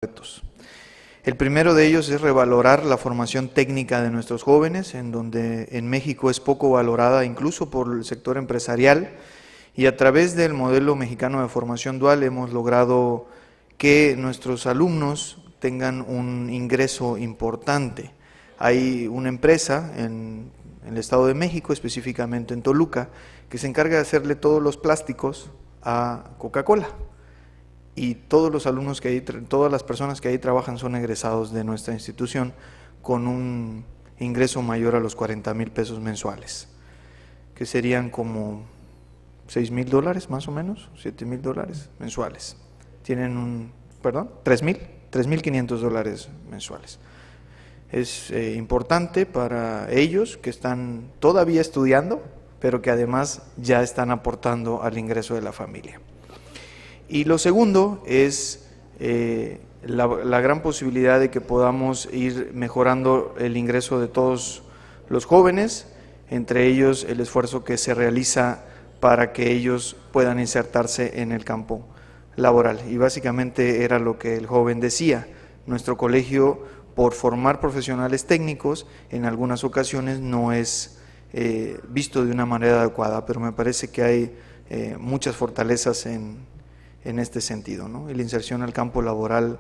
retos. El primero de ellos es revalorar la formación técnica de nuestros jóvenes, en donde en México es poco valorada incluso por el sector empresarial, y a través del modelo mexicano de formación dual hemos logrado que nuestros alumnos tengan un ingreso importante. Hay una empresa en el Estado de México, específicamente en Toluca, que se encarga de hacerle todos los plásticos a Coca-Cola. Y todos los alumnos que ahí, todas las personas que ahí trabajan son egresados de nuestra institución con un ingreso mayor a los 40,000 pesos mensuales, que serían como $6,000 más o menos, $7,000 mensuales. Tienen $3,500 mensuales. Es importante para ellos que están todavía estudiando, pero que además ya están aportando al ingreso de la familia. Y lo segundo es la gran posibilidad de que podamos ir mejorando el ingreso de todos los jóvenes, entre ellos el esfuerzo que se realiza para que ellos puedan insertarse en el campo laboral. Y básicamente era lo que el joven decía: nuestro colegio, por formar profesionales técnicos, en algunas ocasiones no es visto de una manera adecuada, pero me parece que hay muchas fortalezas en este sentido, ¿no? Y la inserción al campo laboral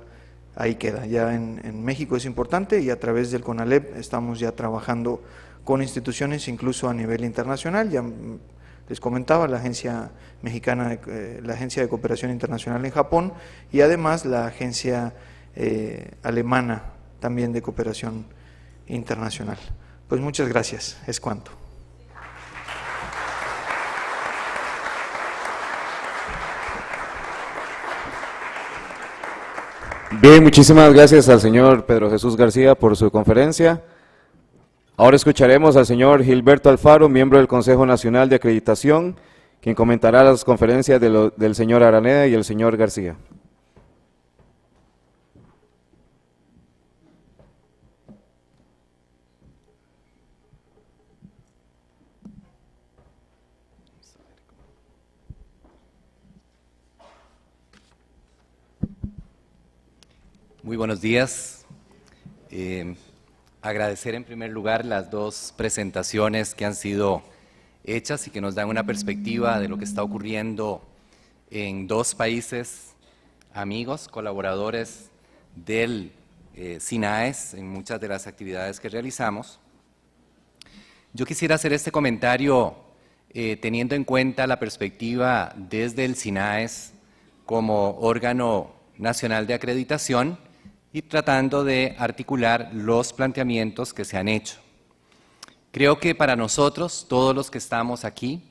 ahí queda. Ya en México es importante, y a través del CONALEP estamos ya trabajando con instituciones incluso a nivel internacional. Ya les comentaba, la agencia mexicana, la agencia de cooperación internacional en Japón, y además la agencia alemana también de cooperación internacional. Pues muchas gracias, es cuanto. Bien, muchísimas gracias al señor Pedro Jesús García por su conferencia. Ahora escucharemos al señor Gilberto Alfaro, miembro del Consejo Nacional de Acreditación, quien comentará las conferencias del señor Araneda y el señor García. Muy buenos días. Agradecer en primer lugar las dos presentaciones que han sido hechas y que nos dan una perspectiva de lo que está ocurriendo en dos países amigos, colaboradores del SINAES en muchas de las actividades que realizamos. Yo quisiera hacer este comentario teniendo en cuenta la perspectiva desde el SINAES como órgano nacional de acreditación, y tratando de articular los planteamientos que se han hecho. Creo que para nosotros, todos los que estamos aquí,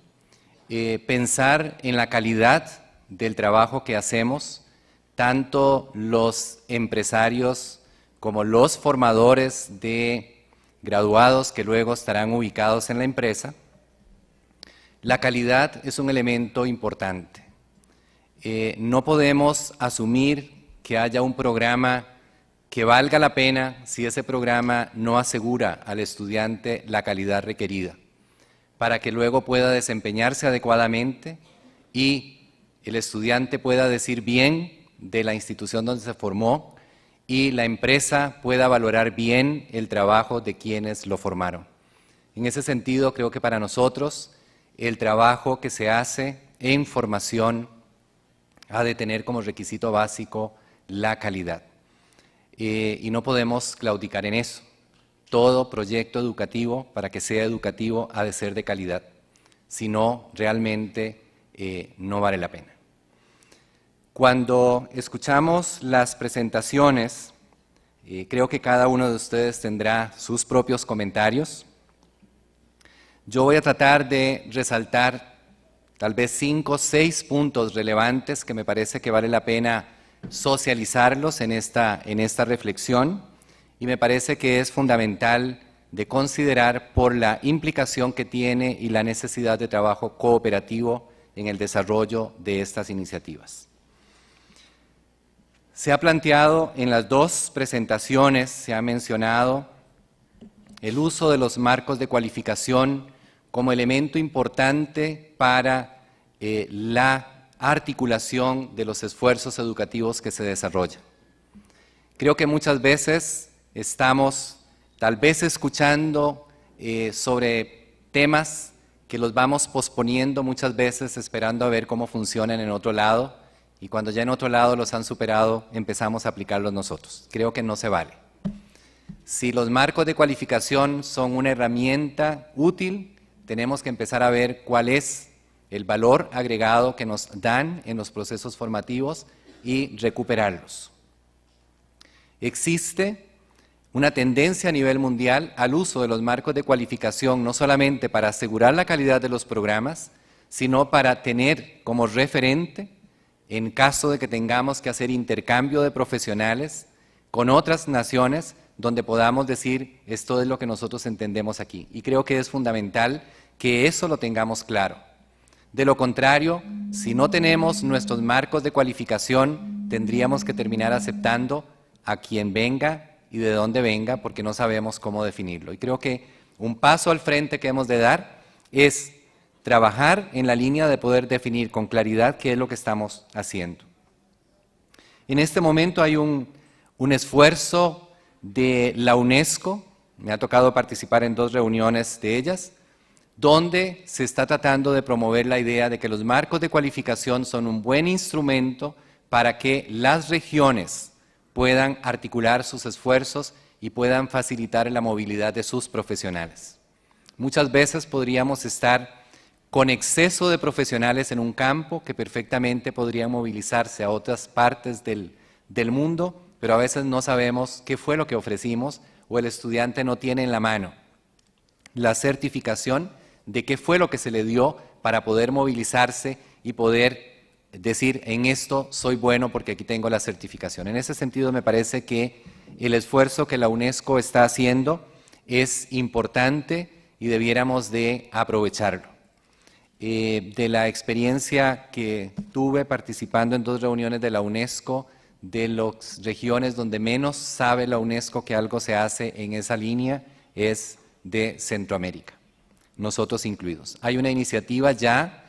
pensar en la calidad del trabajo que hacemos, tanto los empresarios como los formadores de graduados que luego estarán ubicados en la empresa, la calidad es un elemento importante. No podemos asumir que haya un programa que valga la pena si ese programa no asegura al estudiante la calidad requerida, para que luego pueda desempeñarse adecuadamente y el estudiante pueda decir bien de la institución donde se formó y la empresa pueda valorar bien el trabajo de quienes lo formaron. En ese sentido, creo que para nosotros el trabajo que se hace en formación ha de tener como requisito básico la calidad. Y no podemos claudicar en eso. Todo proyecto educativo, para que sea educativo, ha de ser de calidad. Si no, realmente no vale la pena. Cuando escuchamos las presentaciones, creo que cada uno de ustedes tendrá sus propios comentarios. Yo voy a tratar de resaltar tal vez 5 o 6 puntos relevantes que me parece que vale la pena socializarlos en esta reflexión, y me parece que es fundamental de considerar por la implicación que tiene y la necesidad de trabajo cooperativo en el desarrollo de estas iniciativas. Se ha planteado en las dos presentaciones, se ha mencionado el uso de los marcos de cualificación como elemento importante para la articulación de los esfuerzos educativos que se desarrollan. Creo que muchas veces estamos tal vez escuchando sobre temas que los vamos posponiendo muchas veces esperando a ver cómo funcionan en otro lado, y cuando ya en otro lado los han superado empezamos a aplicarlos nosotros. Creo que no se vale. Si los marcos de cualificación son una herramienta útil, tenemos que empezar a ver cuál es el valor agregado que nos dan en los procesos formativos y recuperarlos. Existe una tendencia a nivel mundial al uso de los marcos de cualificación, no solamente para asegurar la calidad de los programas, sino para tener como referente, en caso de que tengamos que hacer intercambio de profesionales con otras naciones, donde podamos decir, esto es lo que nosotros entendemos aquí. Y creo que es fundamental que eso lo tengamos claro. De lo contrario, si no tenemos nuestros marcos de cualificación, tendríamos que terminar aceptando a quien venga y de dónde venga, porque no sabemos cómo definirlo. Y creo que un paso al frente que hemos de dar es trabajar en la línea de poder definir con claridad qué es lo que estamos haciendo. En este momento hay un esfuerzo de la UNESCO, me ha tocado participar en 2 reuniones de ellas, donde se está tratando de promover la idea de que los marcos de cualificación son un buen instrumento para que las regiones puedan articular sus esfuerzos y puedan facilitar la movilidad de sus profesionales. Muchas veces podríamos estar con exceso de profesionales en un campo que perfectamente podrían movilizarse a otras partes del mundo, pero a veces no sabemos qué fue lo que ofrecimos o el estudiante no tiene en la mano la certificación de qué fue lo que se le dio para poder movilizarse y poder decir, en esto soy bueno porque aquí tengo la certificación. En ese sentido me parece que el esfuerzo que la UNESCO está haciendo es importante y debiéramos de aprovecharlo. De la experiencia que tuve participando en 2 reuniones de la UNESCO, de las regiones donde menos sabe la UNESCO que algo se hace en esa línea es de Centroamérica, nosotros incluidos. Hay una iniciativa ya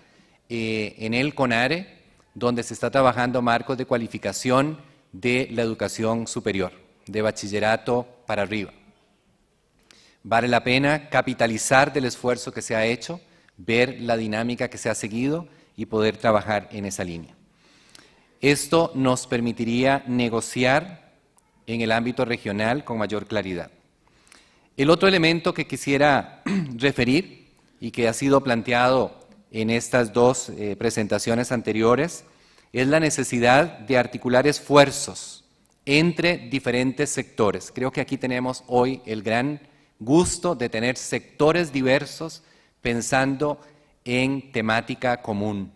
en el CONARE donde se está trabajando marcos de cualificación de la educación superior, de bachillerato para arriba. Vale la pena capitalizar del esfuerzo que se ha hecho, ver la dinámica que se ha seguido y poder trabajar en esa línea. Esto nos permitiría negociar en el ámbito regional con mayor claridad. El otro elemento que quisiera referir y que ha sido planteado en estas 2 presentaciones anteriores es la necesidad de articular esfuerzos entre diferentes sectores. Creo que aquí tenemos hoy el gran gusto de tener sectores diversos pensando en temática común.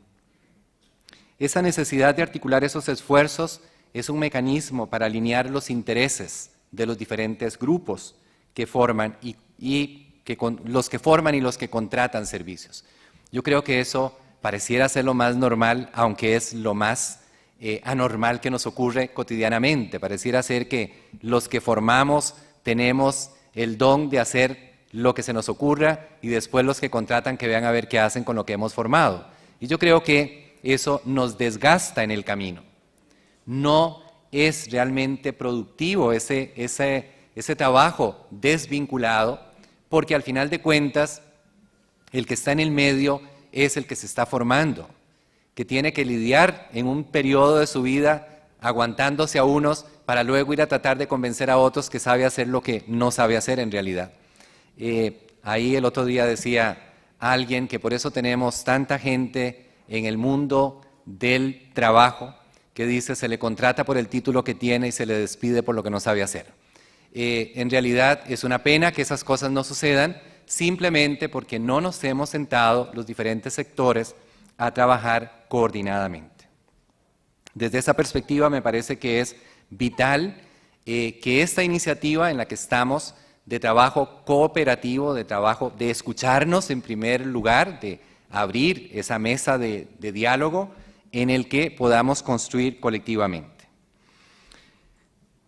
Esa necesidad de articular esos esfuerzos es un mecanismo para alinear los intereses de los diferentes grupos que forman los que forman y los que contratan servicios. Yo creo que eso pareciera ser lo más normal, aunque es lo más anormal que nos ocurre cotidianamente. Pareciera ser que los que formamos tenemos el don de hacer lo que se nos ocurra y después los que contratan que vean a ver qué hacen con lo que hemos formado. Y yo creo que eso nos desgasta en el camino. No es realmente productivo ese trabajo desvinculado, porque al final de cuentas el que está en el medio es el que se está formando, que tiene que lidiar en un periodo de su vida aguantándose a unos para luego ir a tratar de convencer a otros que sabe hacer lo que no sabe hacer en realidad. Ahí el otro día decía alguien que por eso tenemos tanta gente en el mundo del trabajo que dice se le contrata por el título que tiene y se le despide por lo que no sabe hacer. En realidad es una pena que esas cosas no sucedan simplemente porque no nos hemos sentado los diferentes sectores a trabajar coordinadamente. Desde esa perspectiva me parece que es vital que esta iniciativa en la que estamos de trabajo cooperativo, de trabajo de escucharnos en primer lugar, de abrir esa mesa de diálogo en el que podamos construir colectivamente.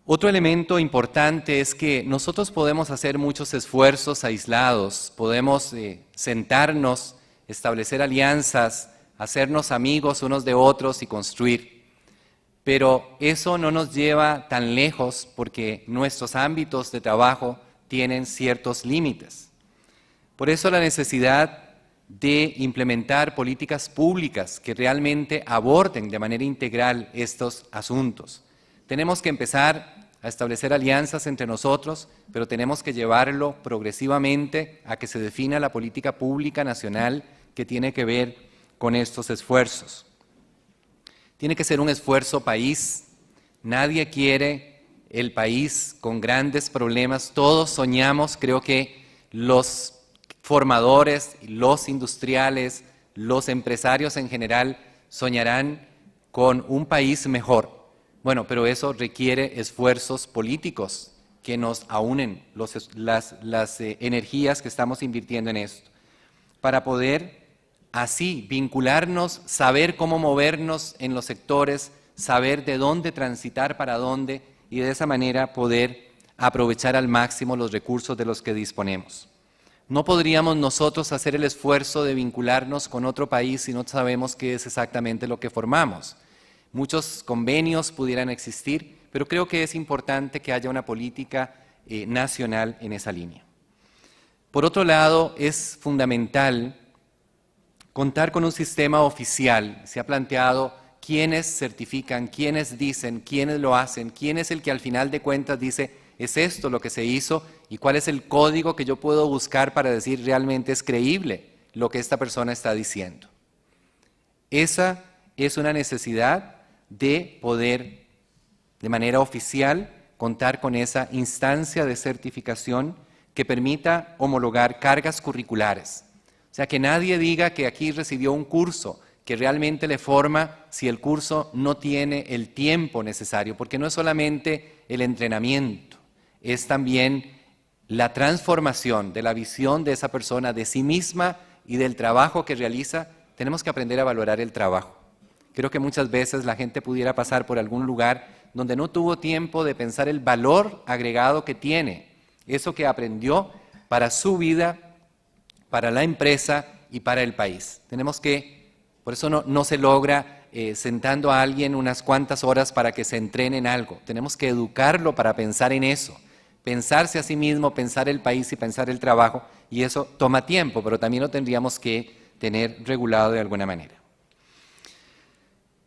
Otro elemento importante es que nosotros podemos hacer muchos esfuerzos aislados, podemos sentarnos, establecer alianzas, hacernos amigos unos de otros y construir. Pero eso no nos lleva tan lejos porque nuestros ámbitos de trabajo tienen ciertos límites. Por eso la necesidad de implementar políticas públicas que realmente aborden de manera integral estos asuntos. Tenemos que empezar a establecer alianzas entre nosotros, pero tenemos que llevarlo progresivamente a que se defina la política pública nacional que tiene que ver con estos esfuerzos. Tiene que ser un esfuerzo país. Nadie quiere el país con grandes problemas. Todos soñamos, creo que los formadores, los industriales, los empresarios en general soñarán con un país mejor. Bueno, pero eso requiere esfuerzos políticos que nos aúnen las energías que estamos invirtiendo en esto, para poder así vincularnos, saber cómo movernos en los sectores, saber de dónde transitar para dónde y de esa manera poder aprovechar al máximo los recursos de los que disponemos. No podríamos nosotros hacer el esfuerzo de vincularnos con otro país si no sabemos qué es exactamente lo que formamos. Muchos convenios pudieran existir, pero creo que es importante que haya una política nacional en esa línea. Por otro lado, es fundamental contar con un sistema oficial. Se ha planteado quiénes certifican, quiénes dicen, quiénes lo hacen, quién es el que al final de cuentas dice es esto lo que se hizo y cuál es el código que yo puedo buscar para decir realmente es creíble lo que esta persona está diciendo. Esa es una necesidad de poder de manera oficial contar con esa instancia de certificación que permita homologar cargas curriculares. O sea, que nadie diga que aquí recibió un curso que realmente le forma si el curso no tiene el tiempo necesario, porque no es solamente el entrenamiento, es también la transformación de la visión de esa persona, de sí misma y del trabajo que realiza. Tenemos que aprender a valorar el trabajo. Creo que muchas veces la gente pudiera pasar por algún lugar donde no tuvo tiempo de pensar el valor agregado que tiene, eso que aprendió para su vida, para la empresa y para el país. Tenemos que, por eso no se logra sentando a alguien unas cuantas horas para que se entrene en algo. Tenemos que educarlo para pensar en eso, pensarse a sí mismo, pensar el país y pensar el trabajo, y eso toma tiempo, pero también lo tendríamos que tener regulado de alguna manera.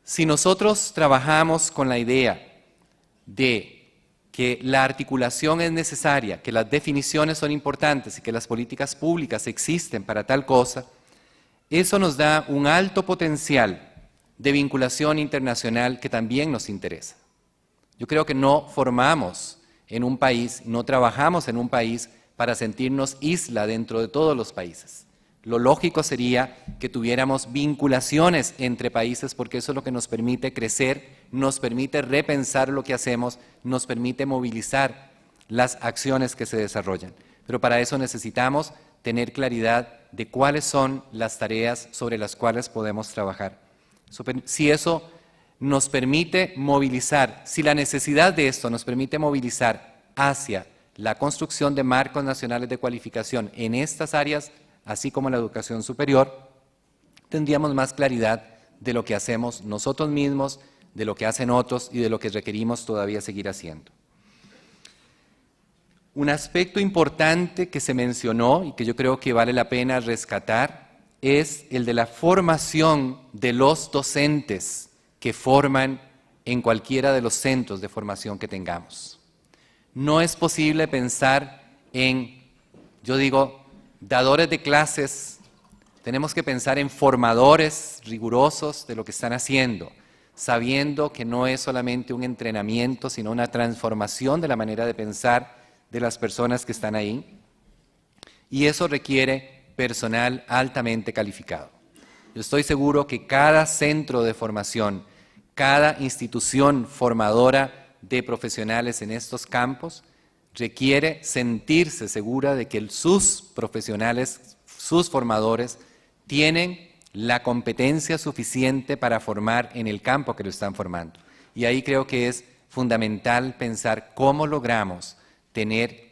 Si nosotros trabajamos con la idea de que la articulación es necesaria, que las definiciones son importantes y que las políticas públicas existen para tal cosa, eso nos da un alto potencial de vinculación internacional que también nos interesa. Yo creo que no formamos en un país, no trabajamos en un país para sentirnos isla dentro de todos los países. Lo lógico sería que tuviéramos vinculaciones entre países porque eso es lo que nos permite crecer, nos permite repensar lo que hacemos, nos permite movilizar las acciones que se desarrollan. Pero para eso necesitamos tener claridad de cuáles son las tareas sobre las cuales podemos trabajar. Si eso nos permite movilizar, si la necesidad de esto nos permite movilizar hacia la construcción de marcos nacionales de cualificación en estas áreas, así como la educación superior, tendríamos más claridad de lo que hacemos nosotros mismos, de lo que hacen otros y de lo que requerimos todavía seguir haciendo. Un aspecto importante que se mencionó y que yo creo que vale la pena rescatar es el de la formación de los docentes que forman en cualquiera de los centros de formación que tengamos. No es posible pensar en, yo digo, dadores de clases. Tenemos que pensar en formadores rigurosos de lo que están haciendo, sabiendo que no es solamente un entrenamiento, sino una transformación de la manera de pensar de las personas que están ahí. Y eso requiere personal altamente calificado. Yo estoy seguro que cada centro de formación, cada institución formadora de profesionales en estos campos, requiere sentirse segura de que sus profesionales, sus formadores, tienen la competencia suficiente para formar en el campo que lo están formando. Y ahí creo que es fundamental pensar cómo logramos tener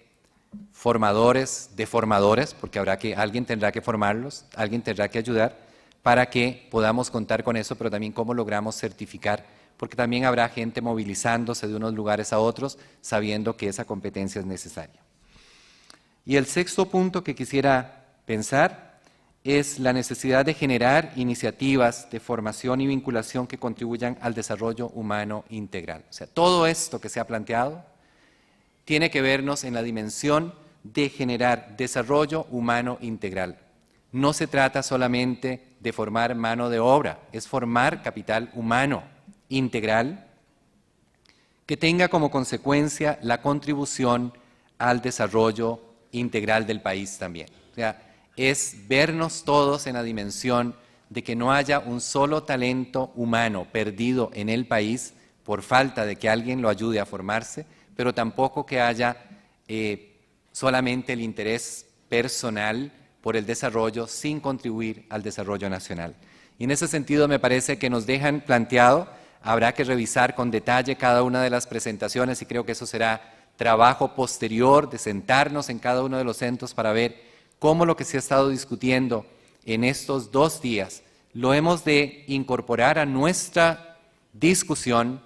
formadores de formadores, porque alguien tendrá que formarlos, alguien tendrá que ayudar, para que podamos contar con eso, pero también cómo logramos certificar porque también habrá gente movilizándose de unos lugares a otros, sabiendo que esa competencia es necesaria. Y el sexto punto que quisiera pensar es la necesidad de generar iniciativas de formación y vinculación que contribuyan al desarrollo humano integral. O sea, todo esto que se ha planteado tiene que vernos en la dimensión de generar desarrollo humano integral. No se trata solamente de formar mano de obra, es formar capital humano integral que tenga como consecuencia la contribución al desarrollo integral del país también. O sea, es vernos todos en la dimensión de que no haya un solo talento humano perdido en el país por falta de que alguien lo ayude a formarse, pero tampoco que haya solamente el interés personal por el desarrollo sin contribuir al desarrollo nacional. Y en ese sentido me parece que nos dejan planteado, habrá que revisar con detalle cada una de las presentaciones y creo que eso será trabajo posterior de sentarnos en cada uno de los centros para ver cómo lo que se ha estado discutiendo en estos 2 días lo hemos de incorporar a nuestra discusión,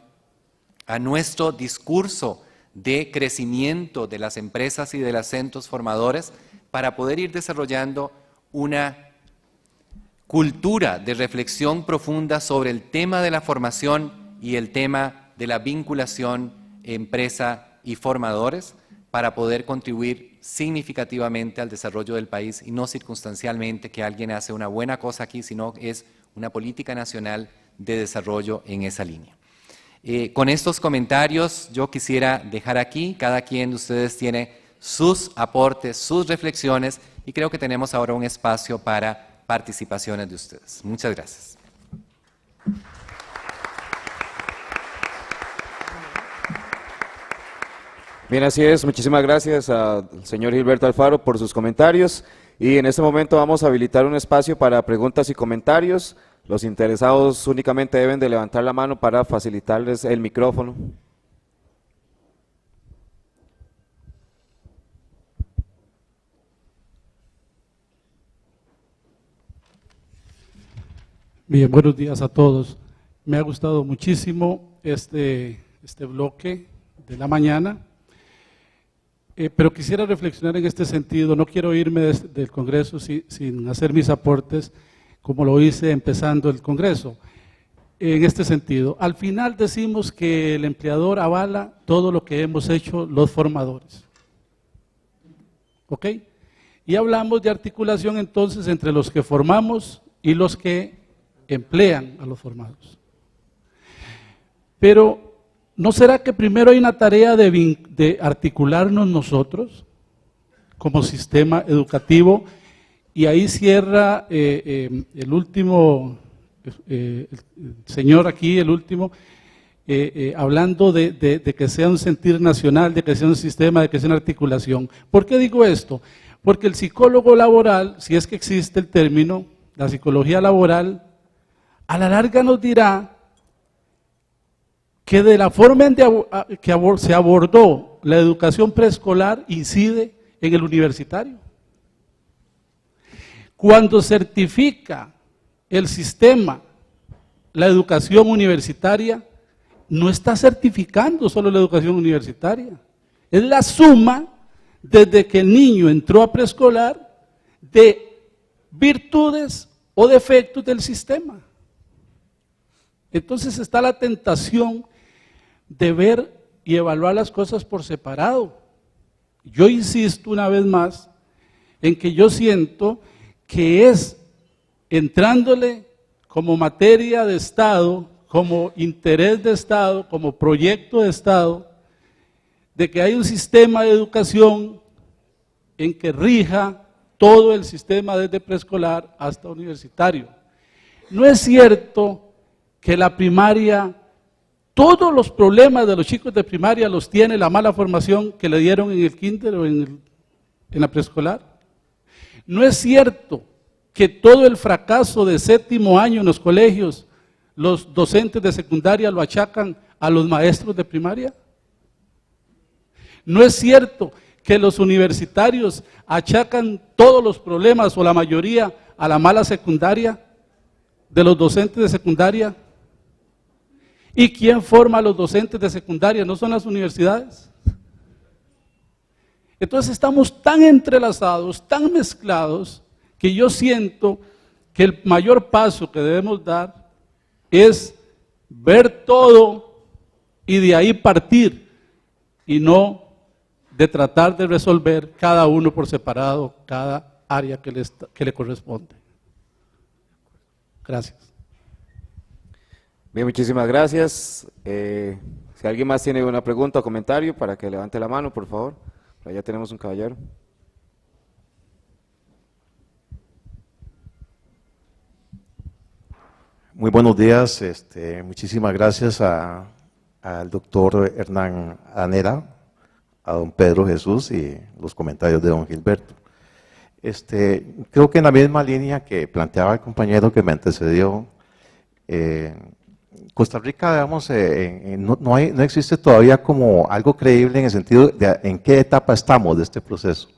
a nuestro discurso de crecimiento de las empresas y de los centros formadores para poder ir desarrollando una cultura de reflexión profunda sobre el tema de la formación y el tema de la vinculación empresa y formadores para poder contribuir significativamente al desarrollo del país y no circunstancialmente que alguien hace una buena cosa aquí, sino es una política nacional de desarrollo en esa línea. Con estos comentarios yo quisiera dejar aquí, cada quien de ustedes tiene sus aportes, sus reflexiones y creo que tenemos ahora un espacio para participaciones de ustedes. Muchas gracias. Bien, así es. Muchísimas gracias al señor Gilberto Alfaro por sus comentarios. Y en este momento vamos a habilitar un espacio para preguntas y comentarios. Los interesados únicamente deben de levantar la mano para facilitarles el micrófono. Bien, buenos días a todos. Me ha gustado muchísimo este bloque de la mañana. Pero quisiera reflexionar en este sentido, no quiero irme del Congreso sin hacer mis aportes como lo hice empezando el Congreso. En este sentido, al final decimos que el empleador avala todo lo que hemos hecho los formadores. ¿Ok? Y hablamos de articulación entonces entre los que formamos y los que emplean a los formados. Pero ¿no será que primero hay una tarea de articularnos nosotros como sistema educativo? Y ahí cierra el último, el señor aquí, el último, hablando de que sea un sentir nacional, de que sea un sistema, de que sea una articulación. ¿Por qué digo esto? Porque el psicólogo laboral, si es que existe el término, la psicología laboral, a la larga nos dirá que de la forma en que se abordó la educación preescolar incide en el universitario. Cuando certifica el sistema la educación universitaria, no está certificando solo la educación universitaria, es la suma desde que el niño entró a preescolar de virtudes o defectos del sistema. Entonces está la tentación de ver y evaluar las cosas por separado. Yo insisto una vez más en que yo siento que es entrándole como materia de Estado, como interés de Estado, como proyecto de Estado, de que hay un sistema de educación en que rija todo el sistema desde preescolar hasta universitario. No es cierto que la primaria, todos los problemas de los chicos de primaria los tiene la mala formación que le dieron en el kinder o en la preescolar. No es cierto que todo el fracaso de 7º año en los colegios, los docentes de secundaria lo achacan a los maestros de primaria. No es cierto que los universitarios achacan todos los problemas o la mayoría a la mala secundaria de los docentes de secundaria. ¿Y quién forma a los docentes de secundaria? ¿No son las universidades? Entonces estamos tan entrelazados, tan mezclados, que yo siento que el mayor paso que debemos dar es ver todo y de ahí partir, y no de tratar de resolver cada uno por separado, cada área que le corresponde. Gracias. Bien, muchísimas gracias. Si alguien más tiene una pregunta o comentario, para que levante la mano, por favor. Allá tenemos un caballero. Muy buenos días, muchísimas gracias al doctor Hernán Anera, a don Pedro Jesús y los comentarios de don Gilberto. Creo que en la misma línea que planteaba el compañero que me antecedió, Costa Rica, digamos, no existe todavía como algo creíble en el sentido de en qué etapa estamos de este proceso.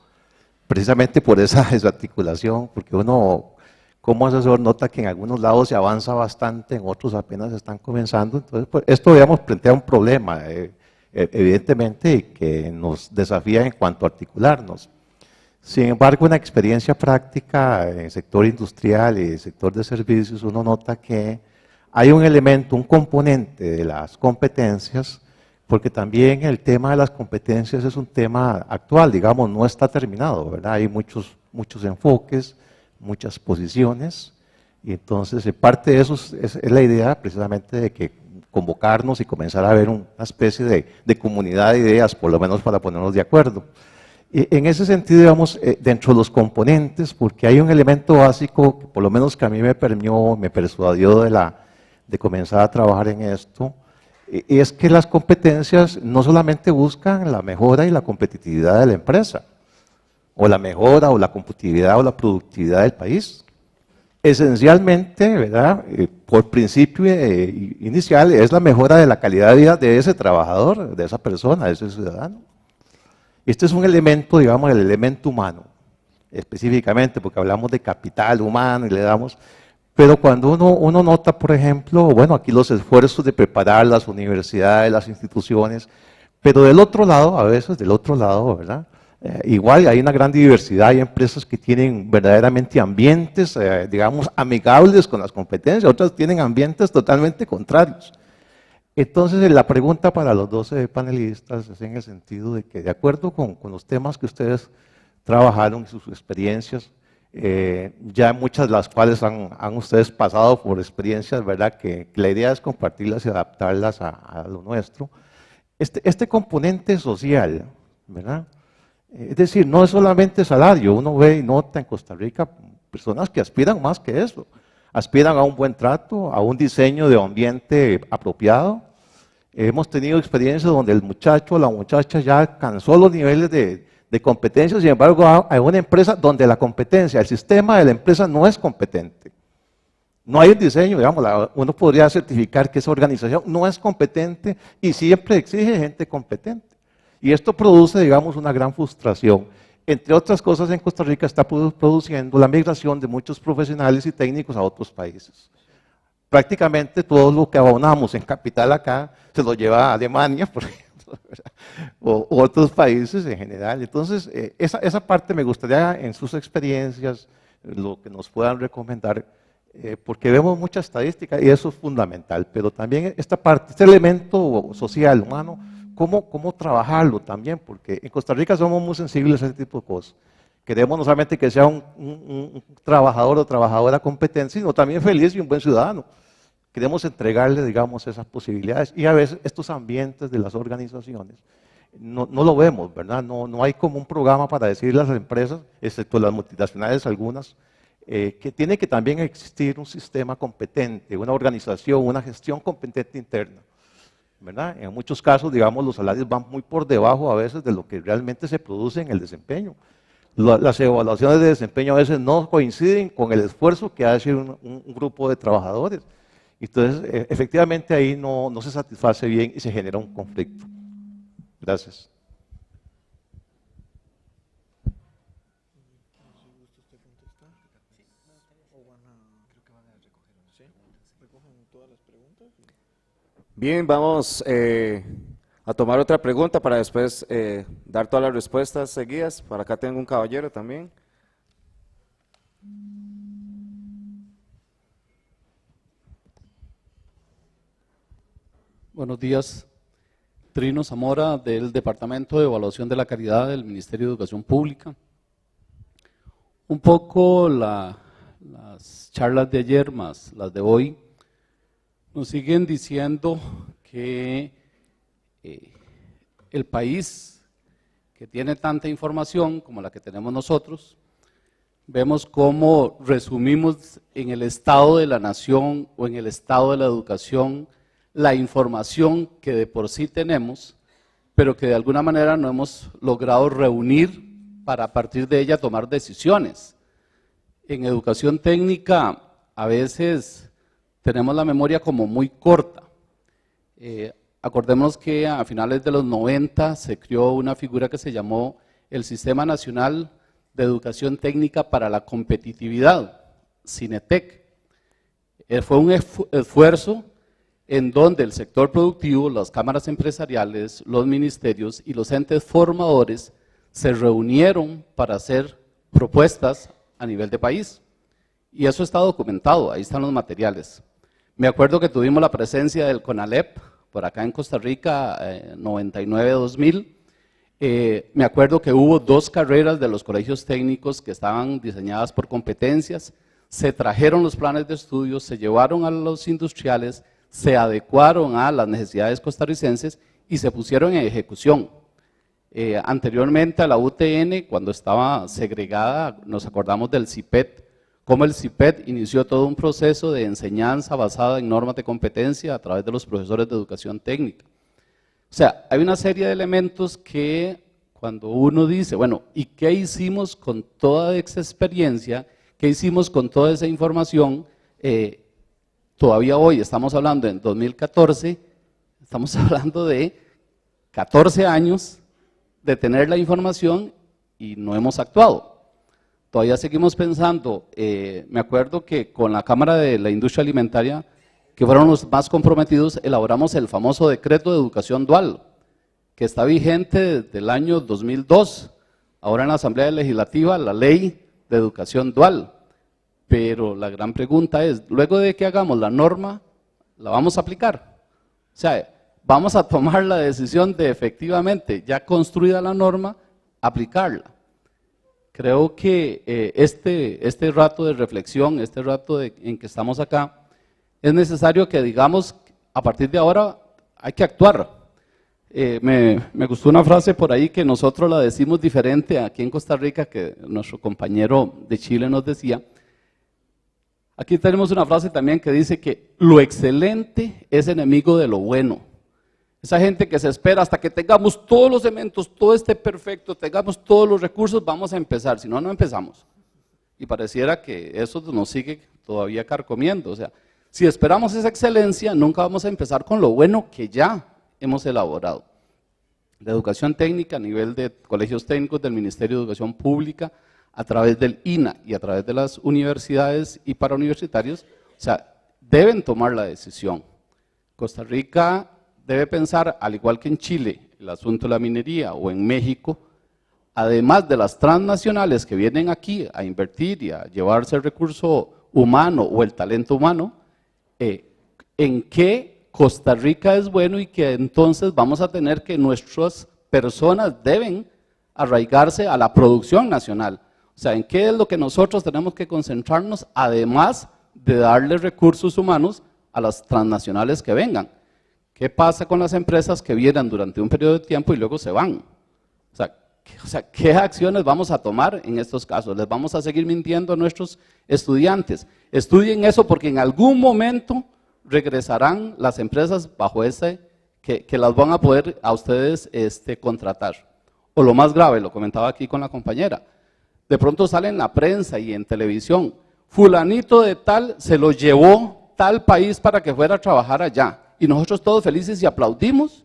Precisamente por esa desarticulación, porque uno como asesor nota que en algunos lados se avanza bastante, en otros apenas están comenzando. Entonces, pues, esto, digamos, plantea un problema, evidentemente, que nos desafía en cuanto a articularnos. Sin embargo, en la experiencia práctica en el sector industrial y el sector de servicios, uno nota que hay un elemento, un componente de las competencias, porque también el tema de las competencias es un tema actual, digamos, no está terminado, ¿verdad? Hay muchos enfoques, muchas posiciones, y entonces parte de eso es la idea precisamente de que convocarnos y comenzar a ver una especie de comunidad de ideas, por lo menos para ponernos de acuerdo. En ese sentido, digamos, dentro de los componentes, porque hay un elemento básico, que por lo menos que a mí me persuadió de comenzar a trabajar en esto, es que las competencias no solamente buscan la mejora y la competitividad de la empresa, o la mejora o la competitividad o la productividad del país. Esencialmente, ¿verdad? Por principio inicial, es la mejora de la calidad de vida de ese trabajador, de esa persona, de ese ciudadano. Este es un elemento, digamos, el elemento humano, específicamente, porque hablamos de capital humano y le damos. Pero cuando uno nota, por ejemplo, bueno, aquí los esfuerzos de preparar las universidades, las instituciones, pero del otro lado, a veces del otro lado, ¿verdad? Igual hay una gran diversidad, hay empresas que tienen verdaderamente ambientes, digamos, amigables con las competencias, otras tienen ambientes totalmente contrarios. Entonces, la pregunta para los 12 panelistas es en el sentido de que, de acuerdo con los temas que ustedes trabajaron y sus experiencias, ya muchas de las cuales han ustedes pasado por experiencias, ¿verdad? Que la idea es compartirlas y adaptarlas a lo nuestro. Este componente social, ¿verdad? Es decir, no es solamente salario, uno ve y nota en Costa Rica personas que aspiran más que eso, aspiran a un buen trato, a un diseño de ambiente apropiado. Hemos tenido experiencias donde el muchacho o la muchacha ya alcanzó los niveles de competencia, sin embargo hay una empresa donde la competencia, el sistema de la empresa no es competente. No hay un diseño, digamos, uno podría certificar que esa organización no es competente y siempre exige gente competente. Y esto produce, digamos, una gran frustración. Entre otras cosas, en Costa Rica está produciendo la migración de muchos profesionales y técnicos a otros países. Prácticamente todo lo que abonamos en capital acá se lo lleva a Alemania, por ejemplo, o otros países en general. Entonces, esa parte me gustaría en sus experiencias, lo que nos puedan recomendar, porque vemos mucha estadística y eso es fundamental, pero también esta parte, este elemento social, humano, ¿cómo trabajarlo también? Porque en Costa Rica somos muy sensibles a ese tipo de cosas. Queremos no solamente que sea un trabajador o trabajadora competente, sino también feliz y un buen ciudadano. Queremos entregarle, digamos, esas posibilidades. Y a veces estos ambientes de las organizaciones no lo vemos, ¿verdad? No hay como un programa para decirle a las empresas, excepto las multinacionales algunas, que tiene que también existir un sistema competente, una organización, una gestión competente interna, ¿verdad? En muchos casos, digamos, los salarios van muy por debajo a veces de lo que realmente se produce en el desempeño. Las evaluaciones de desempeño a veces no coinciden con el esfuerzo que hace un grupo de trabajadores. Entonces, efectivamente ahí no se satisface bien y se genera un conflicto. Gracias. Bien, vamos a tomar otra pregunta para después dar todas las respuestas seguidas. Por acá tengo un caballero también. Buenos días. Trino Zamora, del Departamento de Evaluación de la Calidad del Ministerio de Educación Pública. Un poco las charlas de ayer más las de hoy nos siguen diciendo que el país que tiene tanta información como la que tenemos nosotros, vemos cómo resumimos en el estado de la nación o en el estado de la educación la información que de por sí tenemos, pero que de alguna manera no hemos logrado reunir para a partir de ella tomar decisiones. En educación técnica a veces tenemos la memoria como muy corta. Acordémonos que a finales de los 90 se creó una figura que se llamó el Sistema Nacional de Educación Técnica para la Competitividad, CINETEC. Fue un esfuerzo en donde el sector productivo, las cámaras empresariales, los ministerios y los entes formadores se reunieron para hacer propuestas a nivel de país. Y eso está documentado, ahí están los materiales. Me acuerdo que tuvimos la presencia del CONALEP, por acá en Costa Rica, 99-2000. Me acuerdo que hubo 2 carreras de los colegios técnicos que estaban diseñadas por competencias, se trajeron los planes de estudios, se llevaron a los industriales, se adecuaron a las necesidades costarricenses y se pusieron en ejecución. Anteriormente a la UTN, cuando estaba segregada, nos acordamos del CIPET, cómo el CIPET inició todo un proceso de enseñanza basada en normas de competencia a través de los profesores de educación técnica. O sea, hay una serie de elementos que cuando uno dice, bueno, ¿y qué hicimos con toda esa experiencia? ¿Qué hicimos con toda esa información? Todavía hoy estamos hablando en 2014, estamos hablando de 14 años de tener la información y no hemos actuado. Todavía seguimos pensando, me acuerdo que con la Cámara de la Industria Alimentaria, que fueron los más comprometidos, elaboramos el famoso Decreto de Educación Dual, que está vigente desde el año 2002, ahora en la Asamblea Legislativa, la Ley de Educación Dual. Pero la gran pregunta es, luego de que hagamos la norma, ¿la vamos a aplicar? O sea, vamos a tomar la decisión de efectivamente, ya construida la norma, aplicarla. Creo que este rato de reflexión, este rato en que estamos acá, es necesario que digamos, a partir de ahora hay que actuar. Me gustó una frase por ahí que nosotros la decimos diferente aquí en Costa Rica, que nuestro compañero de Chile nos decía. Aquí tenemos una frase también que dice que lo excelente es enemigo de lo bueno. Esa gente que se espera hasta que tengamos todos los elementos, todo esté perfecto, tengamos todos los recursos, vamos a empezar, si no, no empezamos. Y pareciera que eso nos sigue todavía carcomiendo. O sea, si esperamos esa excelencia, nunca vamos a empezar con lo bueno que ya hemos elaborado. La educación técnica a nivel de colegios técnicos del Ministerio de Educación Pública, a través del INA y a través de las universidades y parauniversitarios, o sea, deben tomar la decisión. Costa Rica debe pensar, al igual que en Chile, el asunto de la minería o en México, además de las transnacionales que vienen aquí a invertir y a llevarse el recurso humano o el talento humano, en qué Costa Rica es bueno y que entonces vamos a tener que nuestras personas deben arraigarse a la producción nacional. O sea, ¿en qué es lo que nosotros tenemos que concentrarnos, además de darle recursos humanos a las transnacionales que vengan? ¿Qué pasa con las empresas que vienen durante un periodo de tiempo y luego se van? O sea, ¿qué acciones vamos a tomar en estos casos? ¿Les vamos a seguir mintiendo a nuestros estudiantes? Estudien eso porque en algún momento regresarán las empresas bajo ese, que las van a poder a ustedes contratar. O lo más grave, lo comentaba aquí con la compañera, de pronto sale en la prensa y en televisión, fulanito de tal se lo llevó tal país para que fuera a trabajar allá, y nosotros todos felices y aplaudimos.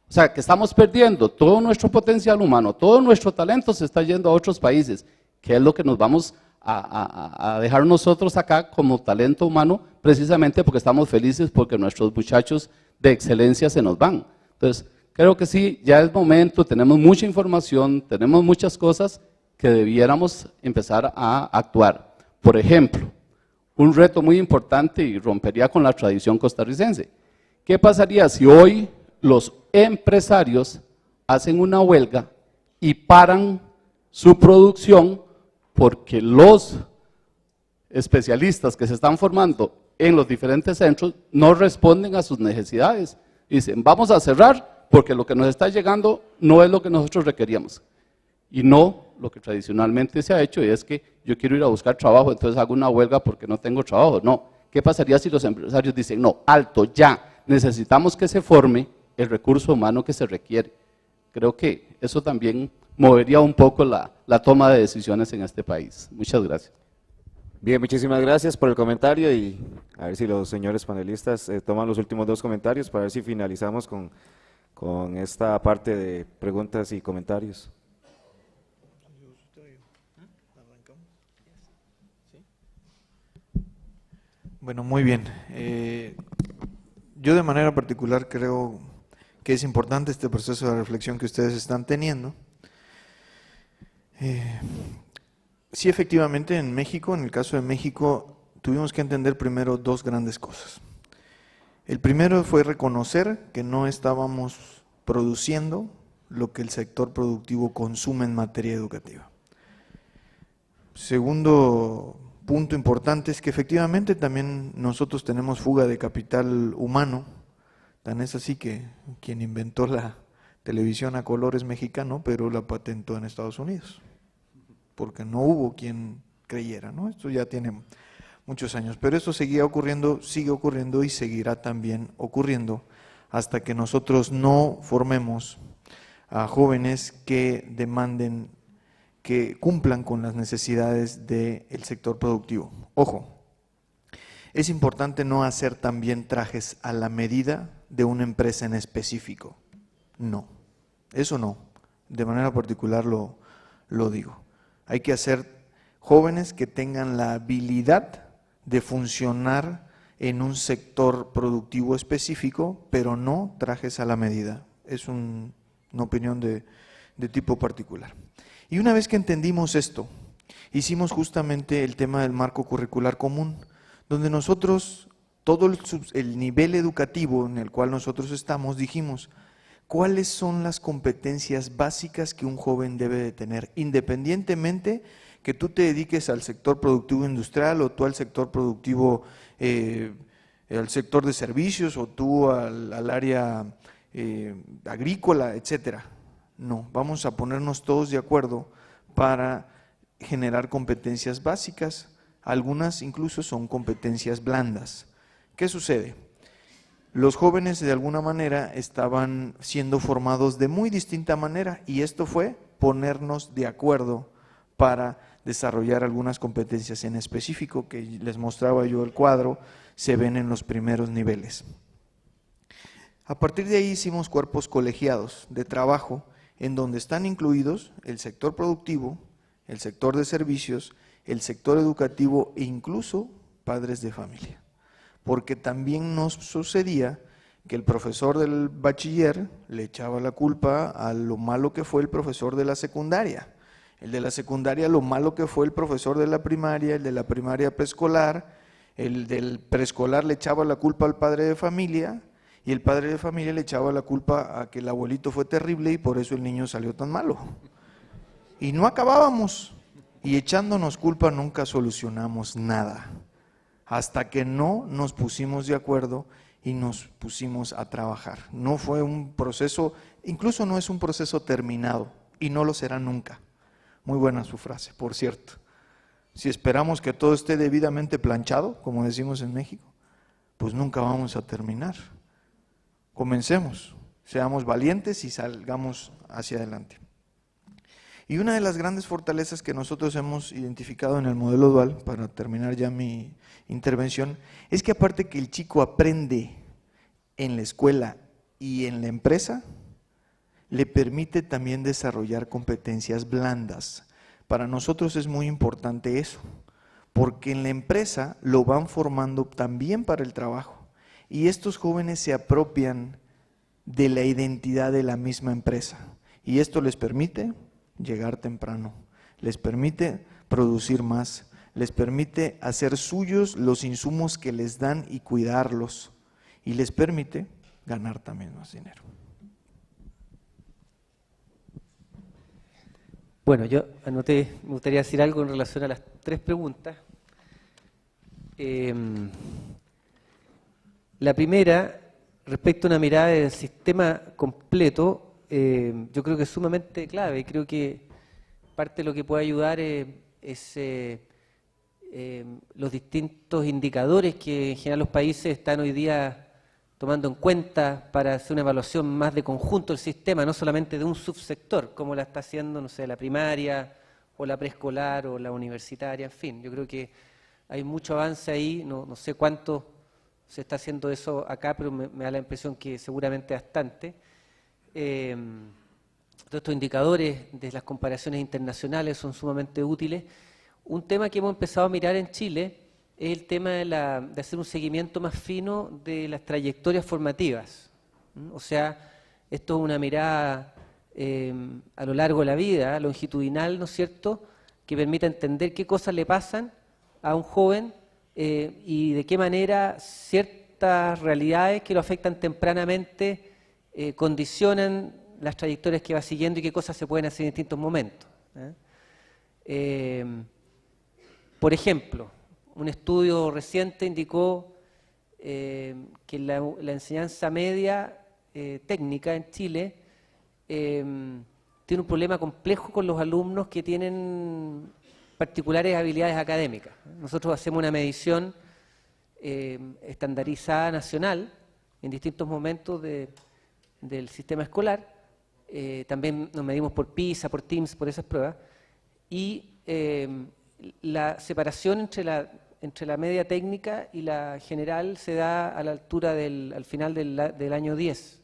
O sea, que estamos perdiendo todo nuestro potencial humano, todo nuestro talento se está yendo a otros países, que es lo que nos vamos a dejar nosotros acá como talento humano, precisamente porque estamos felices porque nuestros muchachos de excelencia se nos van. Entonces, creo que sí, ya es momento, tenemos mucha información, tenemos muchas cosas que debiéramos empezar a actuar. Por ejemplo, un reto muy importante y rompería con la tradición costarricense. ¿Qué pasaría si hoy los empresarios hacen una huelga y paran su producción porque los especialistas que se están formando en los diferentes centros no responden a sus necesidades? Dicen, vamos a cerrar porque lo que nos está llegando no es lo que nosotros requeríamos. Y no lo que tradicionalmente se ha hecho, y es que yo quiero ir a buscar trabajo, entonces hago una huelga porque no tengo trabajo. No, ¿qué pasaría si los empresarios dicen, no, alto, ya, necesitamos que se forme el recurso humano que se requiere? Creo que eso también movería un poco la toma de decisiones en este país. Muchas gracias. Bien, muchísimas gracias por el comentario y a ver si los señores panelistas toman los últimos dos comentarios para ver si finalizamos con esta parte de preguntas y comentarios. Bueno, muy bien. Yo de manera particular creo que es importante este proceso de reflexión que ustedes están teniendo. Sí, efectivamente, en México, en el caso de México, tuvimos que entender primero dos grandes cosas. El primero fue reconocer que no estábamos produciendo lo que el sector productivo consume en materia educativa. Segundo punto importante es que efectivamente también nosotros tenemos fuga de capital humano, tan es así que quien inventó la televisión a color es mexicano, pero la patentó en Estados Unidos, porque no hubo quien creyera, ¿no? Esto ya tiene muchos años, pero eso seguía ocurriendo, sigue ocurriendo y seguirá también ocurriendo hasta que nosotros no formemos a jóvenes que demanden, que cumplan con las necesidades del sector productivo. Ojo, es importante no hacer también trajes a la medida de una empresa en específico. No, eso no, de manera particular lo digo. Hay que hacer jóvenes que tengan la habilidad de funcionar en un sector productivo específico, pero no trajes a la medida. Es una opinión de tipo particular. Y una vez que entendimos esto, hicimos justamente el tema del marco curricular común, donde nosotros, todo el nivel educativo en el cual nosotros estamos, dijimos, ¿cuáles son las competencias básicas que un joven debe de tener, independientemente que tú te dediques al sector productivo industrial o tú al sector productivo, al sector de servicios o tú al área agrícola, etcétera? No, vamos a ponernos todos de acuerdo para generar competencias básicas, algunas incluso son competencias blandas. ¿Qué sucede? Los jóvenes de alguna manera estaban siendo formados de muy distinta manera y esto fue ponernos de acuerdo para desarrollar algunas competencias en específico que les mostraba yo el cuadro, se ven en los primeros niveles. A partir de ahí hicimos cuerpos colegiados de trabajo en donde están incluidos el sector productivo, el sector de servicios, el sector educativo e incluso padres de familia. Porque también nos sucedía que el profesor del bachiller le echaba la culpa a lo malo que fue el profesor de la secundaria, el de la secundaria lo malo que fue el profesor de la primaria, el de la primaria preescolar, el del preescolar le echaba la culpa al padre de familia y el padre de familia le echaba la culpa a que el abuelito fue terrible y por eso el niño salió tan malo. Y no acabábamos, y echándonos culpa nunca solucionamos nada, hasta que no nos pusimos de acuerdo y nos pusimos a trabajar. No fue un proceso, incluso no es un proceso terminado, y no lo será nunca. Muy buena su frase, por cierto. Si esperamos que todo esté debidamente planchado, como decimos en México, pues nunca vamos a terminar. Comencemos, seamos valientes y salgamos hacia adelante. Y una de las grandes fortalezas que nosotros hemos identificado en el modelo dual, para terminar ya mi intervención, es que aparte que el chico aprende en la escuela y en la empresa, le permite también desarrollar competencias blandas. Para nosotros es muy importante eso, porque en la empresa lo van formando también para el trabajo y estos jóvenes se apropian de la identidad de la misma empresa. Y esto les permite llegar temprano, les permite producir más, les permite hacer suyos los insumos que les dan y cuidarlos, y les permite ganar también más dinero. Bueno, yo anoté, me gustaría decir algo en relación a las 3 preguntas. La primera, respecto a una mirada del sistema completo, yo creo que es sumamente clave. Creo que parte de lo que puede ayudar es los distintos indicadores que en general los países están hoy día tomando en cuenta para hacer una evaluación más de conjunto del sistema, no solamente de un subsector, como la está haciendo, no sé, la primaria, o la preescolar, o la universitaria, en fin. Yo creo que hay mucho avance ahí, no sé cuánto se está haciendo eso acá, pero me da la impresión que seguramente bastante. Todos estos indicadores de las comparaciones internacionales son sumamente útiles. Un tema que hemos empezado a mirar en Chile es el tema de hacer un seguimiento más fino de las trayectorias formativas. O sea, esto es una mirada a lo largo de la vida, longitudinal, ¿no es cierto?, que permita entender qué cosas le pasan a un joven y de qué manera ciertas realidades que lo afectan tempranamente condicionan las trayectorias que va siguiendo y qué cosas se pueden hacer en distintos momentos. Por ejemplo, un estudio reciente indicó que la enseñanza media técnica en Chile tiene un problema complejo con los alumnos que tienen particulares habilidades académicas. Nosotros hacemos una medición estandarizada nacional en distintos momentos del sistema escolar. También nos medimos por PISA, por TIMSS, por esas pruebas. Y la separación entre la media técnica y la general se da a la altura al final del año 10,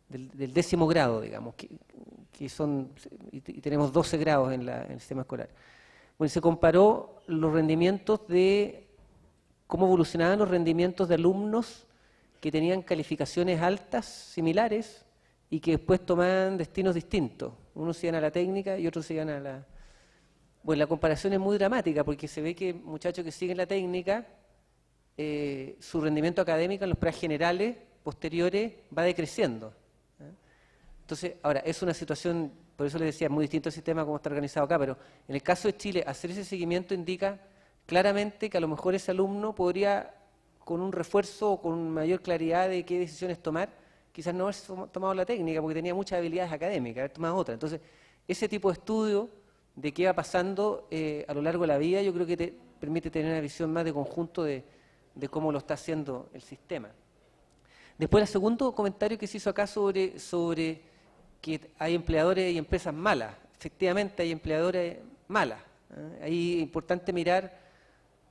del 10º grado, digamos, que son, y tenemos 12 grados en el sistema escolar. Bueno, se comparó los rendimientos cómo evolucionaban los rendimientos de alumnos que tenían calificaciones altas, similares, y que después tomaban destinos distintos. Unos se iban a la técnica y otros se iban a la... Bueno, la comparación es muy dramática porque se ve que muchachos que siguen la técnica, su rendimiento académico en los pruebas generales posteriores va decreciendo. Entonces, ahora, es una situación, por eso les decía, muy distinto al sistema como está organizado acá, pero en el caso de Chile, hacer ese seguimiento indica claramente que a lo mejor ese alumno podría, con un refuerzo o con mayor claridad de qué decisiones tomar, quizás no haber tomado la técnica porque tenía muchas habilidades académicas, haber tomado otra. Entonces, ese tipo de estudio de qué va pasando a lo largo de la vida, yo creo que te permite tener una visión más de conjunto de cómo lo está haciendo el sistema. Después, el segundo comentario que se hizo acá sobre que hay empleadores y empresas malas. Efectivamente, hay empleadores malas. Ahí es importante mirar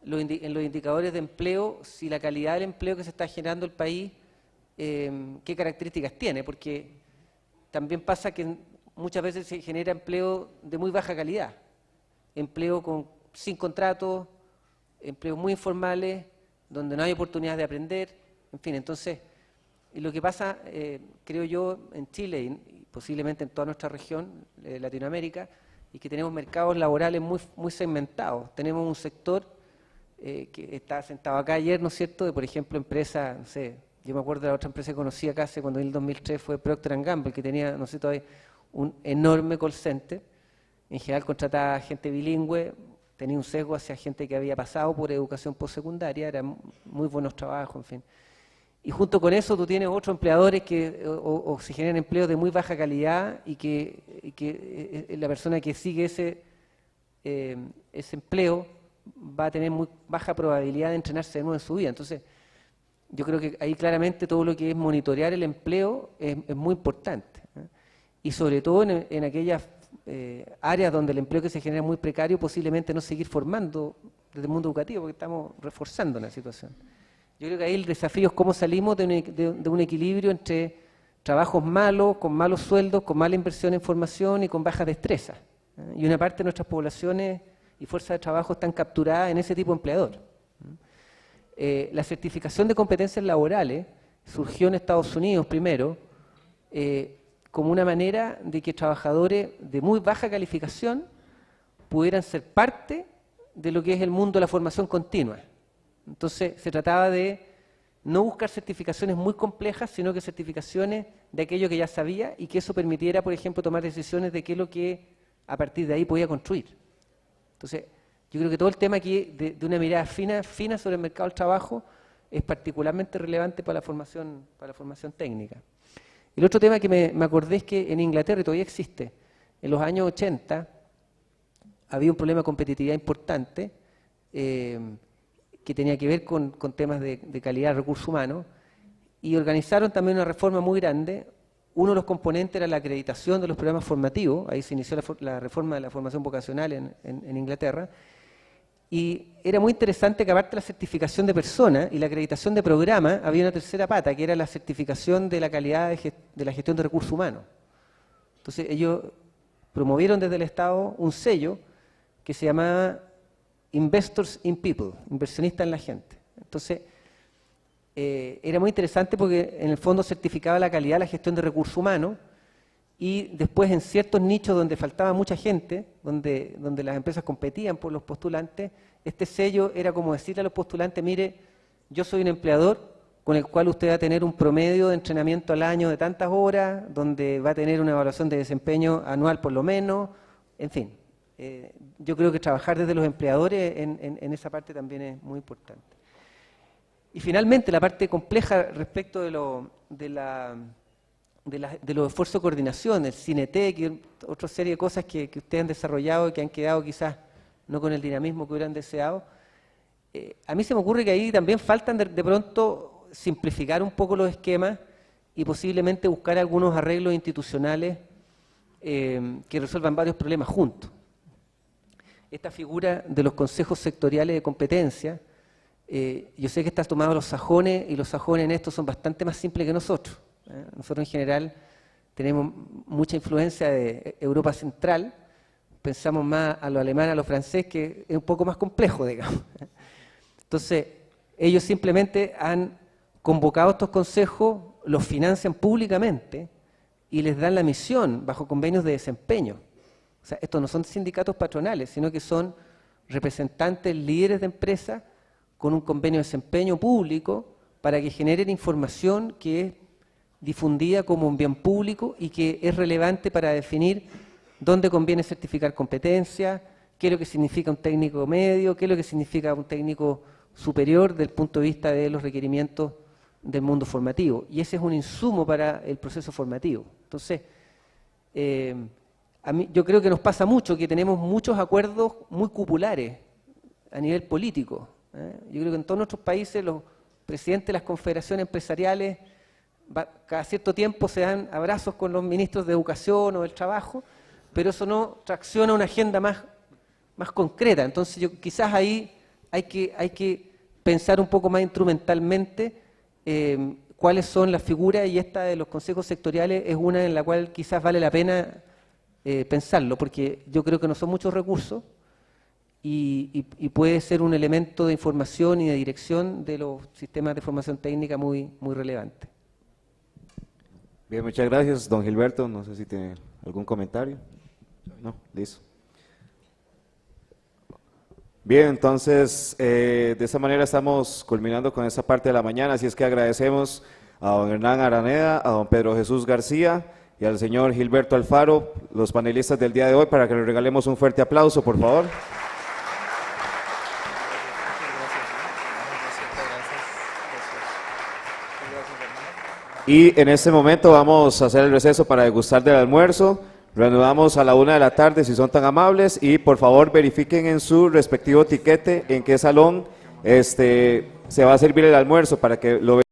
en los indicadores de empleo si la calidad del empleo que se está generando en el país, qué características tiene, porque también pasa que muchas veces se genera empleo de muy baja calidad, empleo sin contrato, empleos muy informales, donde no hay oportunidades de aprender, en fin. Entonces, lo que pasa, creo yo, en Chile y posiblemente en toda nuestra región, Latinoamérica, y que tenemos mercados laborales muy segmentados. Tenemos un sector que está sentado acá ayer, ¿no es cierto?, de, por ejemplo, empresas, no sé, yo me acuerdo de la otra empresa que conocí acá cuando en el 2003 fue Procter & Gamble, que tenía, no sé, todavía un enorme call center. En general contrataba gente bilingüe, tenía un sesgo hacia gente que había pasado por educación postsecundaria, eran muy buenos trabajos, en fin. Y junto con eso tú tienes otros empleadores que o se generan empleos de muy baja calidad y que la persona que sigue ese empleo va a tener muy baja probabilidad de entrenarse de nuevo en su vida. Entonces, yo creo que ahí claramente todo lo que es monitorear el empleo es muy importante, ¿eh? Y sobre todo en aquellas áreas donde el empleo que se genera es muy precario, posiblemente no seguir formando desde el mundo educativo, porque estamos reforzando la situación. Yo creo que ahí el desafío es cómo salimos de un equilibrio entre trabajos malos, con malos sueldos, con mala inversión en formación y con baja destreza, ¿eh? Y una parte de nuestras poblaciones y fuerzas de trabajo están capturadas en ese tipo de empleador. La certificación de competencias laborales surgió en Estados Unidos primero como una manera de que trabajadores de muy baja calificación pudieran ser parte de lo que es el mundo de la formación continua. Entonces se trataba de no buscar certificaciones muy complejas, sino que certificaciones de aquello que ya sabía y que eso permitiera, por ejemplo, tomar decisiones de qué es lo que a partir de ahí podía construir. Entonces, yo creo que todo el tema aquí de una mirada fina sobre el mercado del trabajo es particularmente relevante para la formación técnica. El otro tema que me acordé es que en Inglaterra, y todavía existe, en los años 80 había un problema de competitividad importante que tenía que ver con temas de calidad de recursos humanos, y organizaron también una reforma muy grande. Uno de los componentes era la acreditación de los programas formativos. Ahí se inició la reforma de la formación vocacional en Inglaterra, y era muy interesante que aparte de la certificación de personas y la acreditación de programas, había una tercera pata, que era la certificación de la calidad de la gestión de recursos humanos. Entonces ellos promovieron desde el Estado un sello que se llamaba Investors in People, inversionista en la gente. Entonces, era muy interesante porque en el fondo certificaba la calidad de la gestión de recursos humanos, y después en ciertos nichos donde faltaba mucha gente, donde las empresas competían por los postulantes, este sello era como decirle a los postulantes: mire, yo soy un empleador con el cual usted va a tener un promedio de entrenamiento al año de tantas horas, donde va a tener una evaluación de desempeño anual por lo menos, en fin. Yo creo que trabajar desde los empleadores en esa parte también es muy importante. Y finalmente, la parte compleja respecto de los esfuerzos de coordinación, el CINETEC y otra serie de cosas que ustedes han desarrollado y que han quedado quizás no con el dinamismo que hubieran deseado. A mí se me ocurre que ahí también faltan de pronto simplificar un poco los esquemas y posiblemente buscar algunos arreglos institucionales que resuelvan varios problemas juntos. Esta figura de los consejos sectoriales de competencia, yo sé que está tomado los sajones, y los sajones en esto son bastante más simples que nosotros. Nosotros en general tenemos mucha influencia de Europa Central, pensamos más a lo alemán, a lo francés, que es un poco más complejo, digamos. Entonces, ellos simplemente han convocado estos consejos, los financian públicamente y les dan la misión bajo convenios de desempeño. O sea, estos no son sindicatos patronales, sino que son representantes, líderes de empresas con un convenio de desempeño público para que generen información que es difundida como un bien público y que es relevante para definir dónde conviene certificar competencia, qué es lo que significa un técnico medio, qué es lo que significa un técnico superior desde el punto de vista de los requerimientos del mundo formativo. Y ese es un insumo para el proceso formativo. Entonces, yo creo que nos pasa mucho que tenemos muchos acuerdos muy cupulares a nivel político. Yo creo que en todos nuestros países los presidentes de las confederaciones empresariales cada cierto tiempo se dan abrazos con los ministros de Educación o del Trabajo, pero eso no tracciona una agenda más concreta. Entonces quizás ahí hay que pensar un poco más instrumentalmente cuáles son las figuras, y esta de los consejos sectoriales es una en la cual quizás vale la pena pensarlo, porque yo creo que no son muchos recursos y puede ser un elemento de información y de dirección de los sistemas de formación técnica muy relevante. Bien, muchas gracias, don Gilberto. No sé si tiene algún comentario. No, listo. Bien, entonces, de esta manera estamos culminando con esta parte de la mañana, así es que agradecemos a don Hernán Araneda, a don Pedro Jesús García y al señor Gilberto Alfaro, los panelistas del día de hoy, para que les regalemos un fuerte aplauso, por favor. Y en este momento vamos a hacer el receso para degustar del almuerzo. Reanudamos a la 1 de la tarde, si son tan amables, y por favor verifiquen en su respectivo tiquete en qué salón se va a servir el almuerzo para que lo vean.